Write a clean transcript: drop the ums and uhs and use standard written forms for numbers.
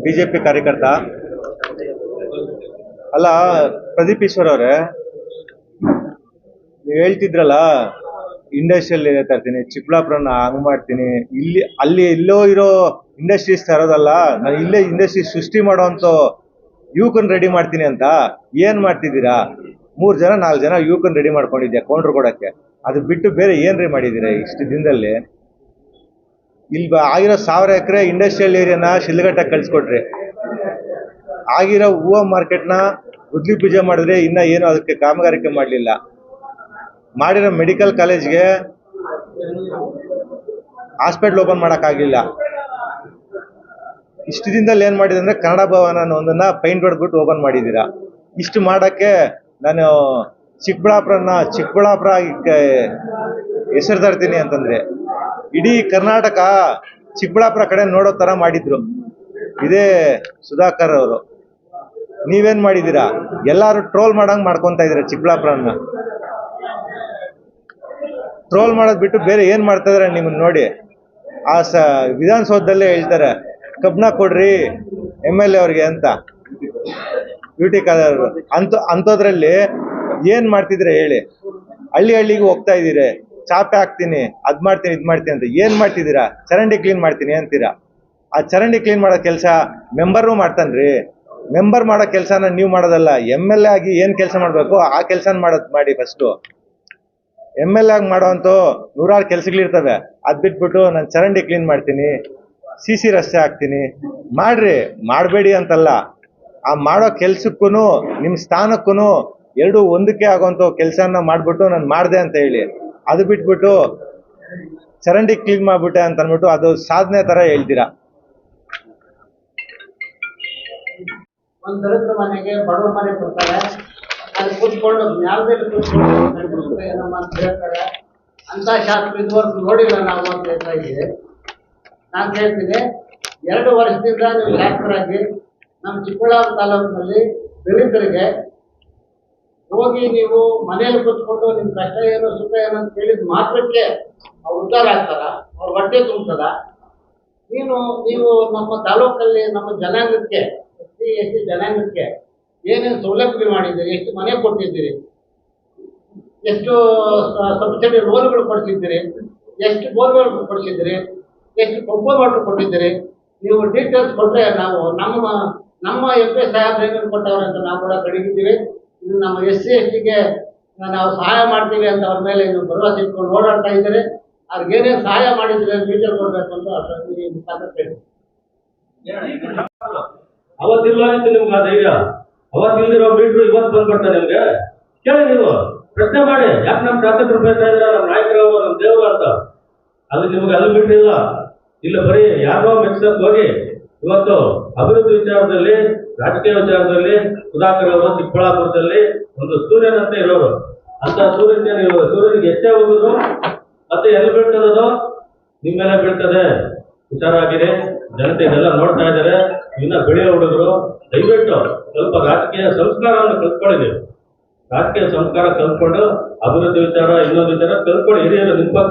BJP ಕಾರ್ಯಕರ್ತ. ಅಲ್ಲ, ಪ್ರದೀಪ್ ಈಶ್ವರ್ ಅವರೇ, ನೀವು ಹೇಳ್ತಿದ್ರಲ್ಲ ಇಂಡಸ್ಟ್ರಿಯಲ್ ತರ್ತೀನಿ, ಚಿಕ್ಕಬಳ್ಳಾಪುರನ ಹಂಗ್ ಮಾಡ್ತೀನಿ, ಅಲ್ಲಿ ಇರೋ ಇಂಡಸ್ಟ್ರೀಸ್ ತರೋದಲ್ಲ, ನಾನು ಇಲ್ಲೇ ಇಂಡಸ್ಟ್ರಿ ಸೃಷ್ಟಿ ಮಾಡೋಂಥ ಯುವಕನ್ ರೆಡಿ ಮಾಡ್ತೀನಿ ಅಂತ. ಏನ್ ಮಾಡ್ತಿದ್ದೀರಾ? 3 ಜನ 4 ಜನ ಯುವಕನ್ ರೆಡಿ ಮಾಡ್ಕೊಂಡಿದ್ಯಾ ಕೌಂಟ್ರ್ ಕೊಡಕ್ಕೆ. ಅದು ಬಿಟ್ಟು ಬೇರೆ ಏನ್ರಿ ಮಾಡಿದ್ದೀರಾ ಇಷ್ಟು ದಿನದಲ್ಲಿ? ಇಲ್ಲಿ ಆಗಿರೋ 1000 ಎಕರೆ ಇಂಡಸ್ಟ್ರಿಯಲ್ ಏರಿಯಾನ ಶಿಲ್ಘಟ್ಟಕ್ಕೆ ಕಳ್ಸಿಕೊಟ್ರಿ. ಆಗಿರೋ ಹೂವು ಮಾರ್ಕೆಟ್ನ ಗುದ್ಲಿ ಪೂಜೆ ಮಾಡಿದ್ರೆ ಇನ್ನ ಏನು ಅದಕ್ಕೆ ಕಾಮಗಾರಿಕೆ ಮಾಡಲಿಲ್ಲ. ಮಾಡಿರೋ ಮೆಡಿಕಲ್ ಕಾಲೇಜ್ಗೆ ಹಾಸ್ಪಿಟ್ಲ್ ಓಪನ್ ಮಾಡೋಕ್ಕಾಗಲಿಲ್ಲ. ಇಷ್ಟು ದಿನದಲ್ಲಿ ಏನು ಮಾಡಿದೆ ಅಂದರೆ ಕನ್ನಡ ಭವನ ಒಂದನ್ನು ಪೈಂಟ್ ಹೊಡೆದ್ಬಿಟ್ಟು ಓಪನ್ ಮಾಡಿದ್ದೀರಾ. ಇಷ್ಟು ಮಾಡೋಕ್ಕೆ ನಾನು ಚಿಕ್ಕಬಳ್ಳಾಪುರ ಹೆಸರು ತರ್ತೀನಿ ಅಂತಂದರೆ ಇಡೀ ಕರ್ನಾಟಕ ಚಿಕ್ಕಬಳ್ಳಾಪುರ ಕಡೆ ನೋಡೋ ಥರ ಮಾಡಿದ್ರು ಇದೇ ಸುಧಾಕರ್ ಅವರು. ನೀವೇನು ಮಾಡಿದ್ದೀರಾ? ಎಲ್ಲರೂ ಟ್ರೋಲ್ ಮಾಡಂಗೆ ಮಾಡ್ಕೊತಾ ಇದ್ದೀರಾ ಚಿಕ್ಕಬಳ್ಳಾಪುರನ. ಟ್ರೋಲ್ ಮಾಡೋದು ಬಿಟ್ಟು ಬೇರೆ ಏನು ಮಾಡ್ತಾ ಇದಾರೆ ನಿಮ್ಮನ್ನ ನೋಡಿ. ಆ ವಿಧಾನಸೌಧದಲ್ಲೇ ಹೇಳ್ತಾರೆ ಕಬ್ನ ಕೊಡ್ರಿ MLA ಅವ್ರಿಗೆ ಅಂತ, ಬ್ಯೂಟಿ ಕಾಲರ್ ಅಂಥದ್ರಲ್ಲಿ ಏನು ಮಾಡ್ತಿದ್ರೆ ಹೇಳಿ? ಹಳ್ಳಿಗೆ ಹೋಗ್ತಾ ಇದ್ದೀರಿ, ಚಾಪೆ ಹಾಕ್ತೀನಿ, ಅದ್ ಮಾಡ್ತೀನಿ ಇದ್ ಮಾಡ್ತೀನಿ ಅಂತ ಏನು ಮಾಡ್ತಿದ್ದೀರಾ? ಚರಂಡಿ ಕ್ಲೀನ್ ಮಾಡ್ತೀನಿ ಅಂತೀರಾ. ಆ ಚರಂಡಿ ಕ್ಲೀನ್ ಮಾಡೋ ಕೆಲಸ ಮೆಂಬರು ಮಾಡ್ತಾನ್ರಿ. ಮೆಂಬರ್ ಮಾಡೋ ಕೆಲಸನ ನೀವು ಮಾಡೋದಲ್ಲ. MLA ಆಗಿ ಏನು ಕೆಲಸ ಮಾಡಬೇಕು ಆ ಕೆಲಸನ ಮಾಡಿ. ಫಸ್ಟು MLA ಆಗಿ ಮಾಡೋವಂಥ 100 ಕೆಲಸಗಳಿರ್ತವೆ. ಅದು ಬಿಟ್ಬಿಟ್ಟು ನಾನು ಚರಂಡಿ ಕ್ಲೀನ್ ಮಾಡ್ತೀನಿ, CC ರಸ್ತೆ ಹಾಕ್ತೀನಿ, ಮಾಡ್ರಿ, ಮಾಡಬೇಡಿ ಅಂತಲ್ಲ. ಆ ಮಾಡೋ ಕೆಲ್ಸಕ್ಕೂ ನಿಮ್ಮ ಸ್ಥಾನಕ್ಕೂ ಎರಡು ಒಂದಕ್ಕೆ ಆಗೋಂಥ ಕೆಲಸನ ಮಾಡಿಬಿಟ್ಟು ನಾನು ಮಾಡಿದೆ ಅಂತ ಹೇಳಿ. ಅದು ಬಿಟ್ಬಿಟ್ಟು ಚರಂಡಿ ಕ್ಲೀನ್ ಮಾಡಿಬಿಟ್ಟೆ ಅಂತ ಅಂದ್ಬಿಟ್ಟು ಅದು ಸಾಧನೆ ಥರ ಹೇಳ್ತೀರಾ. ಒಂದು ದಲಿತರ ಮನೆಗೆ ಬಡವರ ಮನೆ ಕೊಡ್ತಾರೆ, ಅಲ್ಲಿ ಕೂತ್ಕೊಂಡು ನ್ಯಾಯದಲ್ಲಿ ಕೂತ್ಕೊಂಡು ಏನಮ್ಮ ಅಂತ ಹೇಳ್ತಾರೆ. ಅಂತ ಶಾಸ್ತ್ರ ಇದುವರೆಗೂ ನೋಡಿಲ್ಲ ನಾವು ಅಂತ ಹೇಳ್ತಾ ಇದ್ದೀವಿ. ನಾನು ಹೇಳ್ತೀನಿ, 2 ವರ್ಷದಿಂದ ನೀವು ಶಾಸಕರಾಗಿ ನಮ್ಮ ಚಿಕ್ಕಬಳ್ಳಾಪುರ ತಾಲೂಕಿನಲ್ಲಿ ದಲಿತರಿಗೆ ಹೋಗಿ ನೀವು ಮನೆಯಲ್ಲಿ ಕೂತ್ಕೊಂಡು ನಿಮ್ಮ ಕಷ್ಟ ಏನು ಸುಖ ಏನು ಅಂತ ಹೇಳಿದ ಮಾತ್ರಕ್ಕೆ ಅವ್ರು ಉದ್ಧಾರ ಆಗ್ತಾರ, ಅವ್ರ ಹೊಟ್ಟೆ ತುಂಬ್ತದ? ನೀವು ನಮ್ಮ ತಾಲೂಕಲ್ಲಿ ನಮ್ಮ ಜನಾಂಗಕ್ಕೆ SC ಜನಾಂಗಕ್ಕೆ ಏನೇನು ಸೌಲಭ್ಯಗಳು ಮಾಡಿದ್ದೀರಿ, ಎಷ್ಟು ಮನೆ ಕೊಟ್ಟಿದ್ದೀರಿ, ಎಷ್ಟು ಸಬ್ಸಿಡಿ ಲೋನ್ಗಳು ಕೊಡಿಸಿದ್ದೀರಿ, ಎಷ್ಟು ಬೋರ್ವೆಲ್ ಕೊಡಿಸಿದ್ದೀರಿ, ಎಷ್ಟು ಪಂಪ್ ವಾಟರ್ ಕೊಟ್ಟಿದ್ದೀರಿ, ನೀವು ಡೀಟೇಲ್ಸ್ ಕೊಟ್ಟರೆ ನಾವು ನಮ್ಮ MP ಸಾಹೇಬ್ರು ಏನೇನು ಕೊಟ್ಟವ್ರೆ ಅಂತ ನಾವು ಕೂಡ ಕಡಿಗಿದ್ದೀವಿ. ಇದು ನಮ್ಮ SC STಗೆ ನಾವು ಸಹಾಯ ಮಾಡ್ತೀವಿ ಅಂತ ಅವ್ರ ಮೇಲೆ ನೀವು ಭರವಸೆ ಇಟ್ಕೊಂಡು ಓಡಾಡ್ತಾ ಇದ್ದಾರೆ. ಅವ್ರಿಗೆ ಏನೇನು ಸಹಾಯ ಮಾಡಿದ್ರೆ ಡೀಟೇಲ್ ಕೊಡಬೇಕು ಅಂತ ಹೇಳಿ. ಅವತ್ತಿಲ್ಲ ಅಂತ ನಿಮ್ಗೆ ಆ ಧೈರ್ಯ, ಅವತ್ತಿಲ್ದಿರೋ ಮೀಟ್ರು ಇವತ್ತು ಬಂದ್ಬಿಡ್ತಾರೆ ನಿಮ್ಗೆ. ಕೇಳಿ, ನೀವು ಪ್ರಶ್ನೆ ಮಾಡಿ, ಯಾಕೆ ನಮ್ಮ ಶಾಸಕರು ಬೇಡ್ತಾ ಇದ್ರ, ನಮ್ಮ ನಾಯಕರು, ನಮ್ಮ ದೇವರು ಅಂತ. ಅದು ನಿಮ್ಗೆ ಅದು ಬಿಟ್ಟಿಲ್ಲ. ಇಲ್ಲ ಬರೀ ಯಾರೋ ಮೆಚ್ಚಕ್ ಹೋಗಿ ಇವತ್ತು ಅಭಿವೃದ್ಧಿ ವಿಚಾರದಲ್ಲಿ, ರಾಜಕೀಯ ವಿಚಾರದಲ್ಲಿ ಸುಧಾಕರ್ ಅವರು ಚಿಕ್ಕಬಳ್ಳಾಪುರದಲ್ಲಿ ಒಂದು ಸೂರ್ಯನಂತೆ ಇರೋರು. ಅಂತ ಸೂರ್ಯನಿಗೆ ಎಷ್ಟೇ ಹೋಗಿದ್ರು ಮತ್ತೆ ಎಲ್ಲಿ ಬೀಳ್ತದೋ ನಿಮ್ಮೆಲ್ಲ ಬೀಳ್ತದೆ. ಹುಷಾರಾಗಿರಿ. ಜನತೆ ಇದೆಲ್ಲ ನೋಡ್ತಾ ಇದ್ದಾರೆ. ಇನ್ನ ಬೆಳೆಯೋ ಹುಡುಗರು ದಯವಿಟ್ಟು ಸ್ವಲ್ಪ ರಾಜಕೀಯ ಸಂಸ್ಕಾರವನ್ನು ಕಲ್ತ್ಕೊಳ್ಳಿ. ರಾಜಕೀಯ ಸಂಸ್ಕಾರ ಕಲ್ತ್ಕೊಂಡು ಅಭಿವೃದ್ಧಿ ವಿಚಾರ ಇನ್ನೊಂದು ವಿಚಾರ ಕಲ್ತ್ಕೊಂಡು ಹಿರಿಯರು ನಿಮ್ಮ